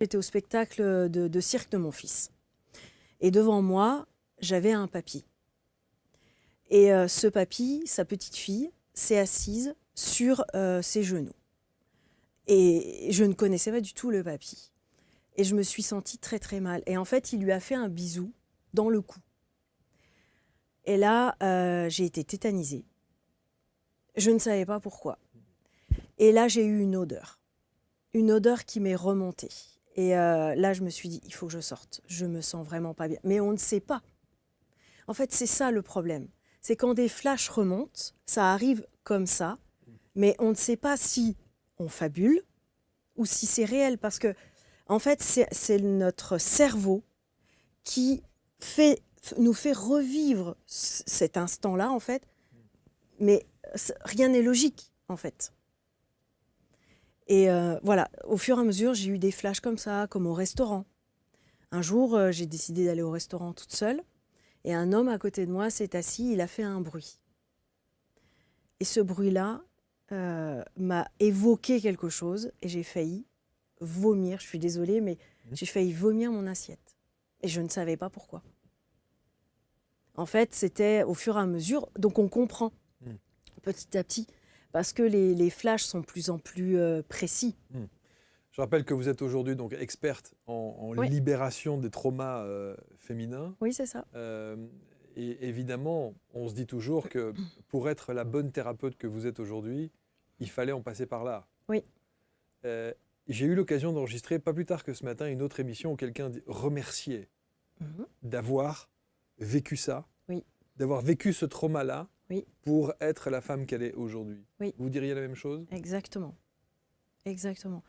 J'étais au spectacle de cirque de mon fils. Et devant moi, j'avais un papy. Et ce papy, sa petite fille, s'est assise sur ses genoux. Et je ne connaissais pas du tout le papy. Et je me suis sentie très très mal. Et en fait, il lui a fait un bisou dans le cou. Et là, j'ai été tétanisée. Je ne savais pas pourquoi. Et là, j'ai eu une odeur qui m'est remontée. Et là, je me suis dit, il faut que je sorte. Je me sens vraiment pas bien. Mais on ne sait pas. En fait, c'est ça le problème. C'est quand des flashs remontent, ça arrive comme ça, mais on ne sait pas si on fabule ou si c'est réel. Parce que, en fait, c'est notre cerveau qui nous fait revivre cet instant-là, en fait. Mais rien n'est logique, en fait. Et voilà, au fur et à mesure, j'ai eu des flashs comme ça, comme au restaurant. Un jour, j'ai décidé d'aller au restaurant toute seule. Et un homme à côté de moi s'est assis, il a fait un bruit. Et ce bruit-là m'a évoqué quelque chose et j'ai failli vomir. Je suis désolée, mais j'ai failli vomir mon assiette. Et je ne savais pas pourquoi. En fait, c'était au fur et à mesure, donc on comprend petit à petit, parce que les flashs sont de plus en plus précis. Je rappelle que vous êtes aujourd'hui donc experte en Oui. libération des traumas féminins. Oui, c'est ça. Et évidemment, on se dit toujours que pour être la bonne thérapeute que vous êtes aujourd'hui, il fallait en passer par là. Oui. J'ai eu l'occasion d'enregistrer, pas plus tard que ce matin, une autre émission où quelqu'un remerciait d'avoir vécu ça, Oui. d'avoir vécu ce trauma-là Oui. pour être la femme qu'elle est aujourd'hui. Oui. Vous diriez la même chose ? Exactement. Exactement.